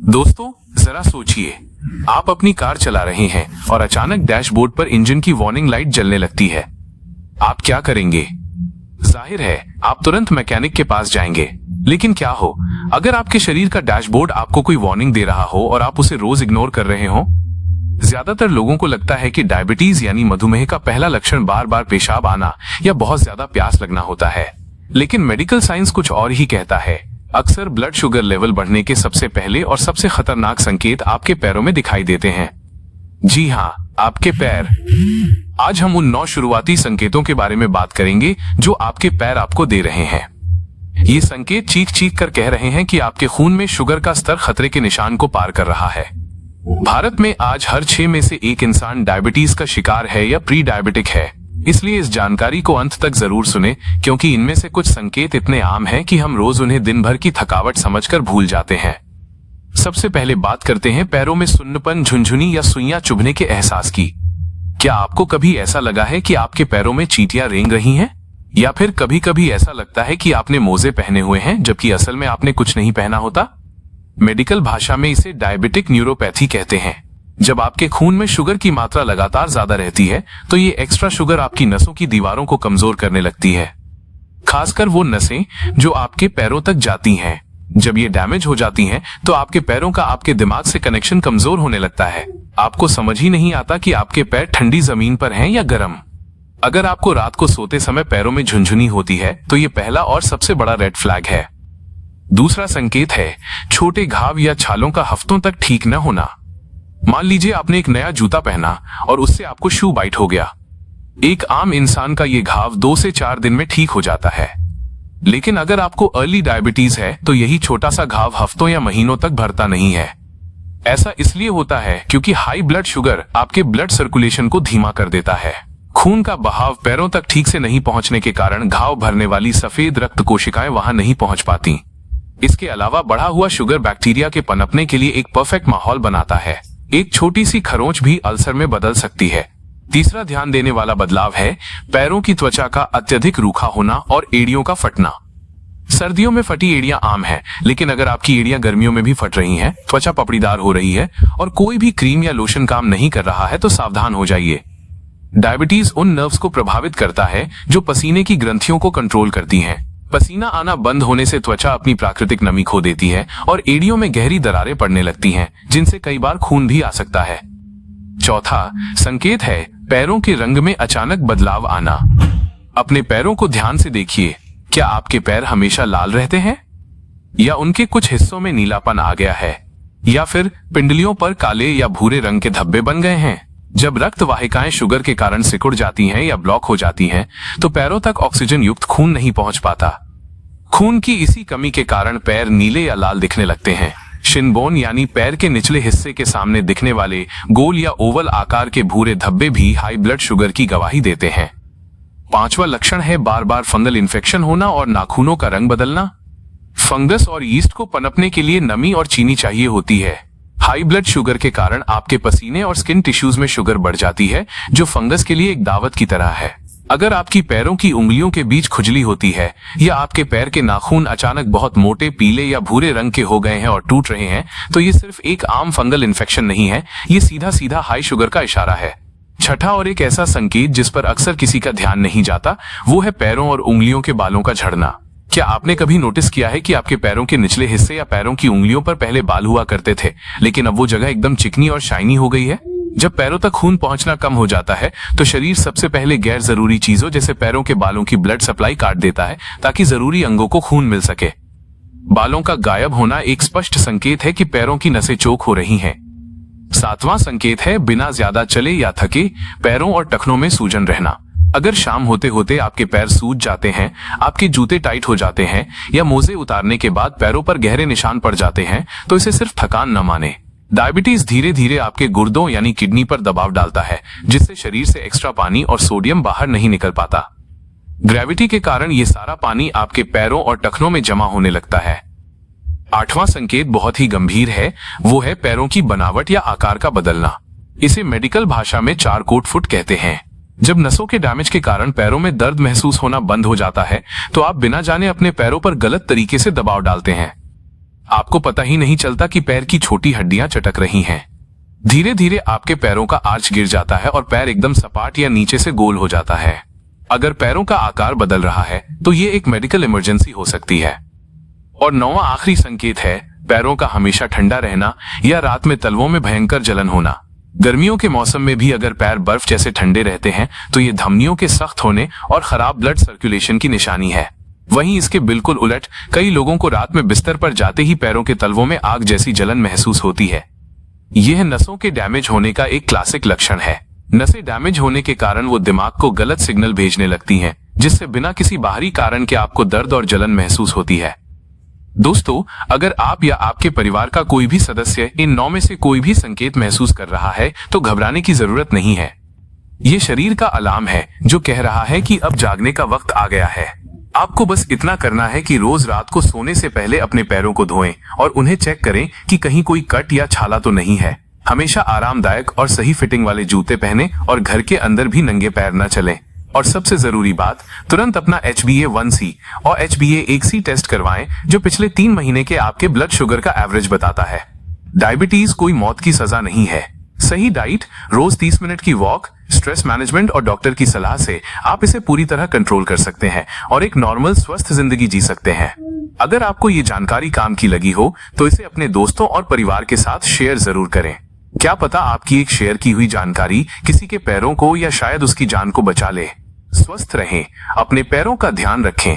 दोस्तों, जरा सोचिए, आप अपनी कार चला रहे हैं और अचानक डैशबोर्ड पर इंजन की वार्निंग लाइट जलने लगती है। आप क्या करेंगे? जाहिर है, आप तुरंत मैकेनिक के पास जाएंगे। लेकिन क्या हो अगर आपके शरीर का डैशबोर्ड आपको कोई वार्निंग दे रहा हो और आप उसे रोज इग्नोर कर रहे हो? ज्यादातर लोगों को लगता है कि डायबिटीज यानी मधुमेह का पहला लक्षण बार बार पेशाब आना या बहुत ज्यादा प्यास लगना होता है। लेकिन मेडिकल साइंस कुछ और ही कहता है। अक्सर ब्लड शुगर लेवल बढ़ने के सबसे पहले और सबसे खतरनाक संकेत आपके पैरों में दिखाई देते हैं। जी हाँ, आपके पैर। आज हम उन 9 शुरुआती संकेतों के बारे में बात करेंगे जो आपके पैर आपको दे रहे हैं। ये संकेत चीख चीख कर कह रहे हैं कि आपके खून में शुगर का स्तर खतरे के निशान को पार कर रहा है। भारत में आज हर 6 में से 1 इंसान डायबिटीज का शिकार है या प्री डायबिटिक है। इसलिए इस जानकारी को अंत तक जरूर सुने, क्योंकि इनमें से कुछ संकेत इतने आम हैं कि हम रोज उन्हें दिन भर की थकावट समझकर भूल जाते हैं। सबसे पहले बात करते हैं पैरों में सुन्नपन, झुनझुनी या सुइयां चुभने के एहसास की। क्या आपको कभी ऐसा लगा है कि आपके पैरों में चींटियां रेंग रही हैं? या फिर कभी कभी ऐसा लगता है कि आपने मोजे पहने हुए हैं जबकि असल में आपने कुछ नहीं पहना होता? मेडिकल भाषा में इसे डायबिटिक न्यूरोपैथी कहते हैं। जब आपके खून में शुगर की मात्रा लगातार ज्यादा रहती है तो ये एक्स्ट्रा शुगर आपकी नसों की दीवारों को कमजोर करने लगती है, खासकर वो नसें जो आपके पैरों तक जाती हैं। जब ये डैमेज हो जाती हैं तो आपके पैरों का आपके दिमाग से कनेक्शन कमजोर होने लगता है। आपको समझ ही नहीं आता कि आपके पैर ठंडी जमीन पर हैं या गर्म। अगर आपको रात को सोते समय पैरों में झुनझुनी होती है तो ये पहला और सबसे बड़ा रेड फ्लैग है। दूसरा संकेत है छोटे घाव या छालों का हफ्तों तक ठीक न होना। मान लीजिए आपने एक नया जूता पहना और उससे आपको शू बाइट हो गया। एक आम इंसान का ये घाव 2 से 4 दिन में ठीक हो जाता है, लेकिन अगर आपको अर्ली डायबिटीज है तो यही छोटा सा घाव हफ्तों या महीनों तक भरता नहीं है। ऐसा इसलिए होता है क्योंकि हाई ब्लड शुगर आपके ब्लड सर्कुलेशन को धीमा कर देता है। खून का बहाव पैरों तक ठीक से नहीं पहुंचने के कारण घाव भरने वाली सफेद रक्त कोशिकाएं वहां नहीं पहुंच पाती। इसके अलावा बढ़ा हुआ शुगर बैक्टीरिया के पनपने के लिए एक परफेक्ट माहौल बनाता है। एक छोटी सी खरोंच भी अल्सर में बदल सकती है। तीसरा ध्यान देने वाला बदलाव है पैरों की त्वचा का अत्यधिक रूखा होना और एड़ियों का फटना। सर्दियों में फटी एड़ियां आम है, लेकिन अगर आपकी एड़ियां गर्मियों में भी फट रही हैं, त्वचा पपड़ीदार हो रही है और कोई भी क्रीम या लोशन काम नहीं कर रहा है तो सावधान हो जाइए। डायबिटीज उन नर्व्स को प्रभावित करता है जो पसीने की ग्रंथियों को कंट्रोल करती हैं। पसीना आना बंद होने से त्वचा अपनी प्राकृतिक नमी खो देती है और एड़ियों में गहरी दरारें पड़ने लगती हैं, जिनसे कई बार खून भी आ सकता है। चौथा संकेत है पैरों के रंग में अचानक बदलाव आना। अपने पैरों को ध्यान से देखिए। क्या आपके पैर हमेशा लाल रहते हैं या उनके कुछ हिस्सों में नीलापन आ गया है, या फिर पिंडलियों पर काले या भूरे रंग के धब्बे बन गए हैं? जब रक्त वाहिकाएं शुगर के कारण सिकुड़ जाती हैं या ब्लॉक हो जाती हैं तो पैरों तक ऑक्सीजन युक्त खून नहीं पहुंच पाता। खून की इसी कमी के कारण पैर नीले या लाल दिखने लगते हैं। शिनबोन यानी पैर के निचले हिस्से के सामने दिखने वाले गोल या ओवल आकार के भूरे धब्बे भी हाई ब्लड शुगर की गवाही देते हैं। पांचवा लक्षण है बार बार फंगल इन्फेक्शन होना और नाखूनों का रंग बदलना। फंगस और यीस्ट को पनपने के लिए नमी और चीनी चाहिए होती है। हाई ब्लड शुगर के कारण आपके पसीने और स्किन टिश्यूज में शुगर बढ़ जाती है, जो फंगस के लिए एक दावत की तरह है। अगर आपकी पैरों की उंगलियों के बीच खुजली होती है या आपके पैर के नाखून अचानक बहुत मोटे, पीले या भूरे रंग के हो गए हैं और टूट रहे हैं, तो ये सिर्फ एक आम फंगल इन्फेक्शन नहीं है, ये सीधा सीधा हाई शुगर का इशारा है। छठा और एक ऐसा संकेत जिस पर अक्सर किसी का ध्यान नहीं जाता, वो है पैरों और उंगलियों के बालों का झड़ना। क्या आपने कभी नोटिस किया है कि आपके पैरों के निचले हिस्से या पैरों की उंगलियों पर पहले बाल हुआ करते थे, लेकिन अब वो जगह एकदम चिकनी और शाइनी हो गई है? जब पैरों तक खून पहुंचना कम हो जाता है तो शरीर सबसे पहले गैर जरूरी चीजों जैसे पैरों के बालों की ब्लड सप्लाई काट देता है ताकि जरूरी अंगों को खून मिल सके। बालों का गायब होना एक स्पष्ट संकेत है कि पैरों की नसें चोक हो रही हैं। सातवां संकेत है बिना ज्यादा चले या थके पैरों और टखनों में सूजन रहना। अगर शाम होते होते आपके पैर सूज जाते हैं, आपके जूते टाइट हो जाते हैं या मोजे उतारने के बाद पैरों पर गहरे निशान पड़ जाते हैं तो इसे सिर्फ थकान न माने। डायबिटीज धीरे धीरे आपके गुर्दों यानी किडनी पर दबाव डालता है, जिससे शरीर से एक्स्ट्रा पानी और सोडियम बाहर नहीं निकल पाता। ग्रेविटी के कारण ये सारा पानी आपके पैरों और टखनों में जमा होने लगता है। आठवां संकेत बहुत ही गंभीर है, वो है पैरों की बनावट या आकार का बदलना। इसे मेडिकल भाषा में चारकोट फुट कहते हैं। जब नसों के डैमेज के कारण पैरों में दर्द महसूस होना बंद हो जाता है तो आप बिना जाने अपने पैरों पर गलत तरीके से दबाव डालते हैं। आपको पता ही नहीं चलता कि पैर की छोटी हड्डियां चटक रही हैं। धीरे धीरे आपके पैरों का आर्च गिर जाता है और पैर एकदम सपाट या नीचे से गोल हो जाता है। अगर पैरों का आकार बदल रहा है तो ये एक मेडिकल इमरजेंसी हो सकती है। और 9वां आखिरी संकेत है पैरों का हमेशा ठंडा रहना या रात में तलवों में भयंकर जलन होना। गर्मियों के मौसम में भी अगर पैर बर्फ जैसे ठंडे रहते हैं तो ये धमनियों के सख्त होने और खराब ब्लड सर्कुलेशन की निशानी है। वहीं इसके बिल्कुल उलट कई लोगों को रात में बिस्तर पर जाते ही पैरों के तलवों में आग जैसी जलन महसूस होती है। यह नसों के डैमेज होने का एक क्लासिक लक्षण है। नसें डैमेज होने के कारण वो दिमाग को गलत सिग्नल भेजने लगती हैं, जिससे बिना किसी बाहरी कारण के आपको दर्द और जलन महसूस होती है। दोस्तों, अगर आप या आपके परिवार का कोई भी सदस्य इन 9 में से कोई भी संकेत महसूस कर रहा है तो घबराने की जरूरत नहीं है। ये शरीर का अलार्म है जो कह रहा है कि अब जागने का वक्त आ गया है। आपको बस इतना करना है कि रोज रात को सोने से पहले अपने पैरों को धोएं और उन्हें चेक करें कि कहीं कोई कट या छाला तो नहीं है। हमेशा आरामदायक और सही फिटिंग वाले जूते पहने और घर के अंदर भी नंगे पैर न चलें। और सबसे जरूरी बात, तुरंत अपना HbA1c और HbA1c टेस्ट करवाएं जो पिछले 3 महीने के आपके ब्लड शुगर का एवरेज बताता है। डायबिटीज कोई मौत की सजा नहीं है। सही डाइट, रोज 30 मिनट की वॉक, स्ट्रेस मैनेजमेंट और डॉक्टर की सलाह से आप इसे पूरी तरह कंट्रोल कर सकते हैं और एक नॉर्मल स्वस्थ जिंदगी जी सकते हैं। अगर आपको ये जानकारी काम की लगी हो तो इसे अपने दोस्तों और परिवार के साथ शेयर जरूर करें। क्या पता आपकी एक शेयर की हुई जानकारी किसी के पैरों को या शायद उसकी जान को बचा ले। स्वस्थ रहें, अपने पैरों का ध्यान रखें।